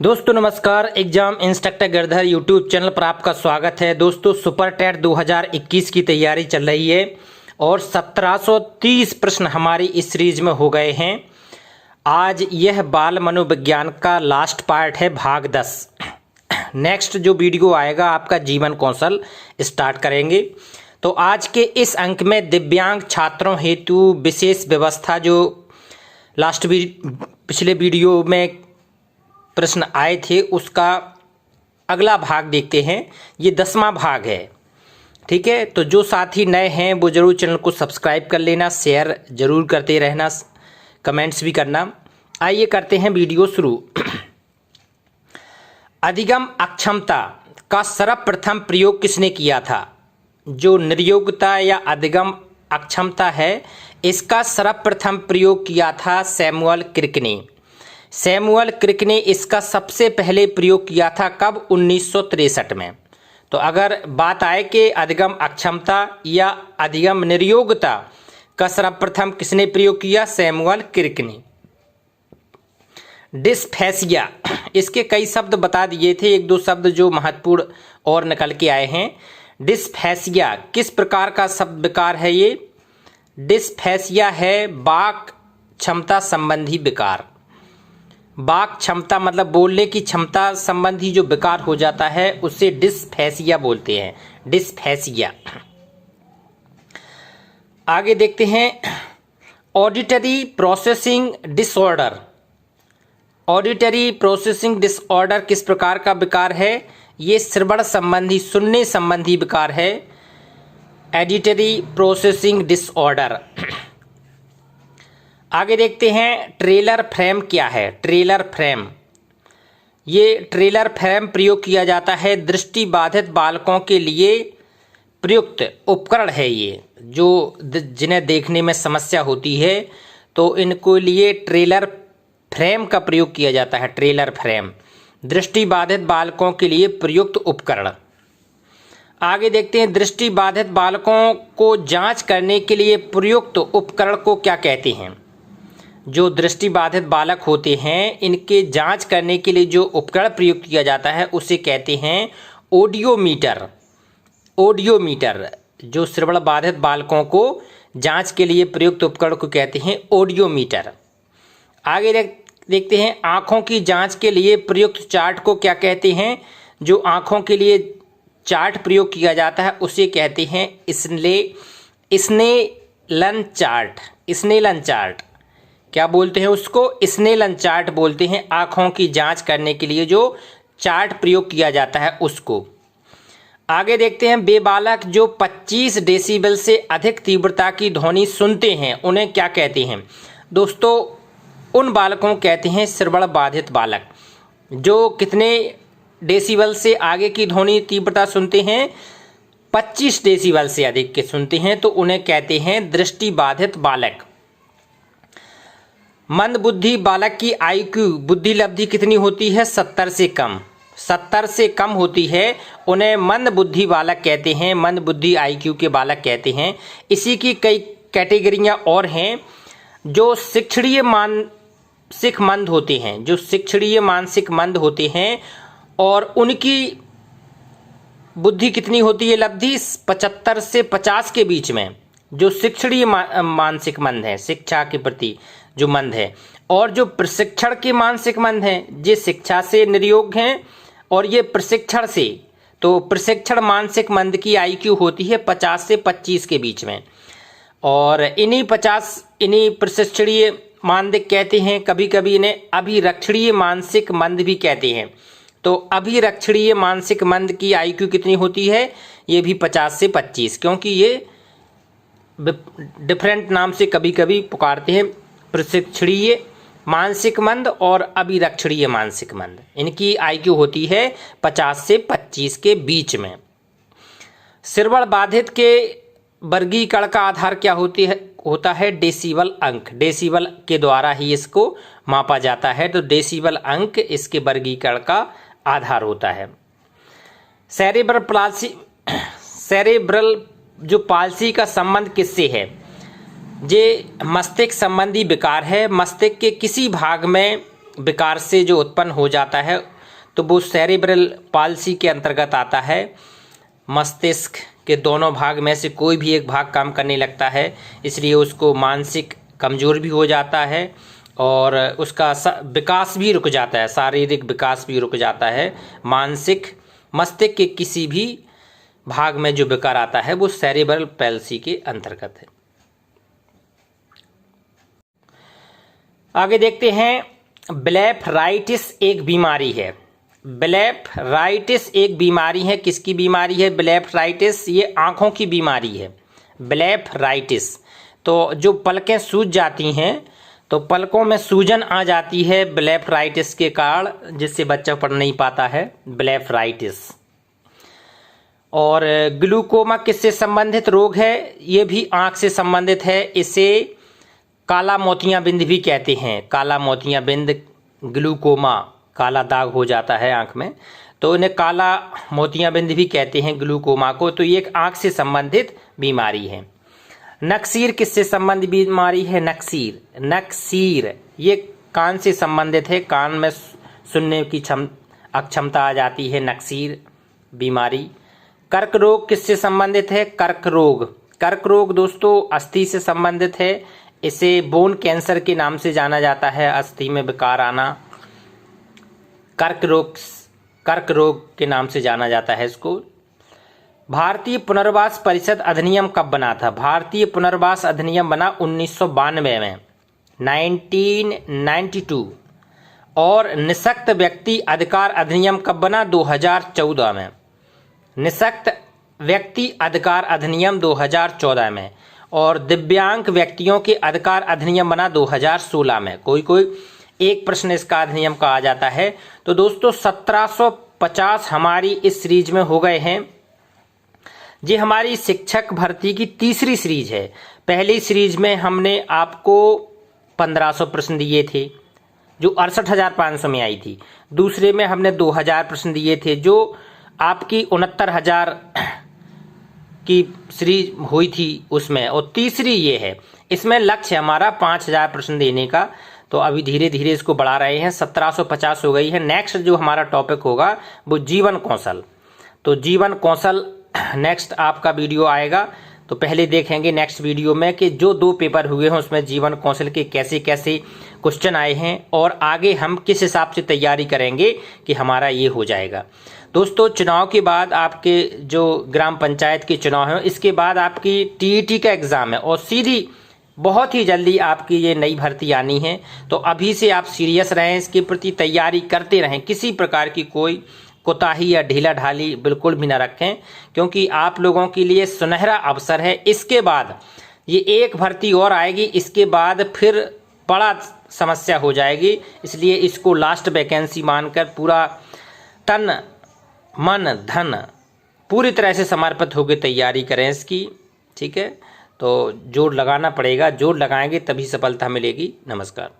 दोस्तों नमस्कार। Exam instructor Girdhar YouTube channel पर आपका स्वागत है। दोस्तों सुपर टेट 2021 की तैयारी चल रही है और 1730 प्रश्न हमारी इस सीरीज में हो गए हैं। आज यह बाल मनोविज्ञान का लास्ट पार्ट है, भाग 10। नेक्स्ट जो वीडियो आएगा आपका जीवन कौशल स्टार्ट करेंगे। तो आज के इस अंक में दिव्यांग छात्रों हेतु विशेष व्यवस्था, जो पिछले वीडियो में प्रश्न आए थे उसका अगला भाग देखते हैं। ये 10वां भाग है, ठीक है। तो जो साथी नए हैं वो जरूर चैनल को सब्सक्राइब कर लेना, शेयर जरूर करते रहना, कमेंट्स भी करना। आइए करते हैं वीडियो शुरू। अधिगम अक्षमता का सर्वप्रथम प्रयोग किसने किया था? जो निर्योग्यता या अधिगम अक्षमता है, इसका सर्वप्रथम प्रयोग किया था सैमुअल क्रिक ने। सैमुअल क्रिक ने इसका सबसे पहले प्रयोग किया था कब? 1963 में। तो अगर बात आए कि अधिगम अक्षमता या अधिगम निर्योग्यता का सर्वप्रथम किसने प्रयोग किया? सैमुअल क्रिक ने। डिस्फेसिया, इसके कई शब्द बता दिए थे, एक दो शब्द जो महत्वपूर्ण और निकल के आए हैं। डिस्फेसिया किस प्रकार का शब्द विकार है? ये डिस्फेसिया है वाक क्षमता संबंधी विकार। वाक क्षमता मतलब बोलने की क्षमता संबंधी जो विकार हो जाता है उसे डिस्फेसिया बोलते हैं। डिस्फेसिया। आगे देखते हैं auditory processing disorder. Auditory processing disorder किस प्रकार का विकार है? ये श्रवण संबंधी, सुनने संबंधी विकार है। Auditory processing disorder. आगे देखते हैं ट्रेलर फ्रेम क्या है? ट्रेलर फ्रेम, ये ट्रेलर फ्रेम प्रयोग किया जाता है दृष्टिबाधित बालकों के लिए प्रयुक्त उपकरण है। ये जो जिन्हें देखने में समस्या होती है तो इनको लिए ट्रेलर फ्रेम का प्रयोग किया जाता है। ट्रेलर फ्रेम दृष्टिबाधित बालकों के लिए प्रयुक्त उपकरण। आगे देखते हैं दृष्टिबाधित बालकों को जांच करने के लिए प्रयुक्त उपकरण को क्या कहते हैं? जो दृष्टिबाधित बालक होते हैं इनके जांच करने के लिए जो उपकरण प्रयुक्त किया जाता है उसे कहते हैं ऑडियोमीटर। ऑडियोमीटर, जो श्रवण बाधित बालकों को जांच के लिए प्रयुक्त उपकरण को कहते हैं ऑडियोमीटर। आगे देखते हैं आँखों की जांच के लिए प्रयुक्त चार्ट को क्या कहते हैं? जो आँखों के लिए चार्ट प्रयोग किया जाता है उसे कहते हैं स्नेलन चार्ट। स्नेलन चार्ट क्या बोलते हैं उसको? स्नेलन चार्ट बोलते हैं। आँखों की जांच करने के लिए जो चार्ट प्रयोग किया जाता है उसको। आगे देखते हैं वे बालक जो 25 डेसिबल से अधिक तीव्रता की ध्वनि सुनते हैं उन्हें क्या कहते हैं? दोस्तों उन बालकों को कहते हैं श्रवण बाधित बालक। जो कितने डेसिबल से आगे की ध्वनि तीव्रता सुनते हैं? 25 डेसिबल से अधिक के सुनते हैं तो उन्हें कहते हैं दृष्टिबाधित बालक। मंद बुद्धि बालक की आईक्यू बुद्धि लब्धि कितनी होती है? 70 से कम। 70 से कम होती है, उन्हें मंद बुद्धि बालक कहते हैं। मंद बुद्धि आईक्यू के बालक कहते हैं। इसी की कई कैटेगरियां और हैं। जो शिक्षणीय मानसिक मंद होते हैं, जो शिक्षणीय मानसिक मंद होते हैं और उनकी बुद्धि कितनी होती है? लब्धि 75 से 50 के बीच में। जो शिक्षणीय मानसिक मंद है, शिक्षा के प्रति जो मंद है, और जो प्रशिक्षण के मानसिक मंद हैं, ये शिक्षा से निर्योग हैं और ये प्रशिक्षण से। तो प्रशिक्षण मानसिक मंद की आईक्यू होती है 50 से 25 के बीच में। और इन्हीं प्रशिक्षणीय मानसिक कहते हैं। कभी कभी इन्हें अभिरक्षणीय मानसिक मंद भी कहते हैं। तो अभिरक्षणीय मानसिक मंद की आईक्यू कितनी होती है? ये भी 50 से 25, क्योंकि ये डिफरेंट नाम से कभी कभी पुकारते हैं। प्रशिक्षणीय मानसिक मंद और अभिरक्षणीय मानसिक मंद, इनकी आईक्यू होती है 50 से 25 के बीच में। श्रवण बाधित के वर्गीकरण का आधार क्या होता है? डेसिबल अंक। डेसिबल के द्वारा ही इसको मापा जाता है। तो डेसिबल अंक इसके वर्गीकरण का आधार होता है। सेरेब्रल जो पाल्सी का संबंध किससे है? ये मस्तिष्क संबंधी विकार है। मस्तिष्क के किसी भाग में विकार से जो उत्पन्न हो जाता है तो वो सेरेब्रल पाल्सी के अंतर्गत आता है। मस्तिष्क के दोनों भाग में से कोई भी एक भाग काम करने लगता है, इसलिए उसको मानसिक कमजोर भी हो जाता है और उसका विकास भी रुक जाता है, शारीरिक विकास भी रुक जाता है। मानसिक मस्तिष्क के किसी भी भाग में जो विकार आता है वो सेरेब्रल पैल्सी के अंतर्गत है। आगे देखते हैं, ब्लेफराइटिस एक बीमारी है। ब्लेफराइटिस एक बीमारी है। किसकी बीमारी है ब्लेफराइटिस? ये आंखों की बीमारी है ब्लेफराइटिस। तो जो पलकें सूज जाती हैं, तो पलकों में सूजन आ जाती है ब्लेफराइटिस के कारण, जिससे बच्चा पढ़ नहीं पाता है, ब्लेफराइटिस। और ग्लूकोमा किससे संबंधित रोग है? ये भी आंख से संबंधित है। इसे काला मोतियाबिंद भी कहते हैं। काला मोतियाबिंद, ग्लूकोमा, काला दाग हो जाता है आंख में, तो इन्हें काला मोतियाबिंद भी कहते हैं ग्लूकोमा को। तो ये एक आंख से संबंधित बीमारी है। नक्सीर किससे संबंधित बीमारी है? नक्सीर ये कान से संबंधित है। कान में सुनने की अक्षमता आ जाती है, नक्सीर बीमारी। कर्क रोग किससे संबंधित है? कर्क रोग दोस्तों अस्थि से संबंधित है। इसे बोन कैंसर के नाम से जाना जाता है, अस्थि में विकार आना कर्क रोग के नाम से जाना जाता है इसको। भारतीय पुनर्वास परिषद अधिनियम कब बना था? भारतीय पुनर्वास अधिनियम बना 1992 में, 1992। और निःशक्त व्यक्ति अधिकार अधिनियम कब बना? 2014 में। निःशक्त व्यक्ति अधिकार अधिनियम 2014 में। और दिव्यांग व्यक्तियों के अधिकार अधिनियम बना 2016 में। कोई एक प्रश्न इसका अधिनियम का आ जाता है। तो दोस्तों 1750 हमारी इस सीरीज में हो गए हैं। ये हमारी शिक्षक भर्ती की तीसरी सीरीज है। पहली सीरीज में हमने आपको 1500 प्रश्न दिए थे जो 68,500 में आई थी। दूसरे में हमने 2000 प्रश्न दिए थे जो आपकी 69,000 की सीरीज हुई थी उसमें। और तीसरी ये है, इसमें लक्ष्य हमारा 5,000 प्रश्न देने का। तो अभी धीरे धीरे इसको बढ़ा रहे हैं, 1750 हो गई है। नेक्स्ट जो हमारा टॉपिक होगा वो जीवन कौशल। तो जीवन कौशल नेक्स्ट आपका वीडियो आएगा। तो पहले देखेंगे नेक्स्ट वीडियो में कि जो 2 पेपर हुए हैं उसमें जीवन कौशल के कैसे कैसे क्वेश्चन आए हैं और आगे हम किस हिसाब से तैयारी करेंगे कि हमारा ये हो जाएगा। दोस्तों चुनाव के बाद आपके जो ग्राम पंचायत के चुनाव हैं, इसके बाद आपकी टीईटी का एग्ज़ाम है और सीधी बहुत ही जल्दी आपकी ये नई भर्ती आनी है। तो अभी से आप सीरियस रहें, इसके प्रति तैयारी करते रहें, किसी प्रकार की कोई कोताही या ढीला ढाली बिल्कुल भी ना रखें, क्योंकि आप लोगों के लिए सुनहरा अवसर है। इसके बाद ये एक भर्ती और आएगी, इसके बाद फिर बड़ा समस्या हो जाएगी। इसलिए इसको लास्ट वैकेंसी मानकर पूरा तन मन धन पूरी तरह से समर्पित होकर तैयारी करें इसकी, ठीक है। तो जोर लगाना पड़ेगा, जोर लगाएंगे तभी सफलता मिलेगी। नमस्कार।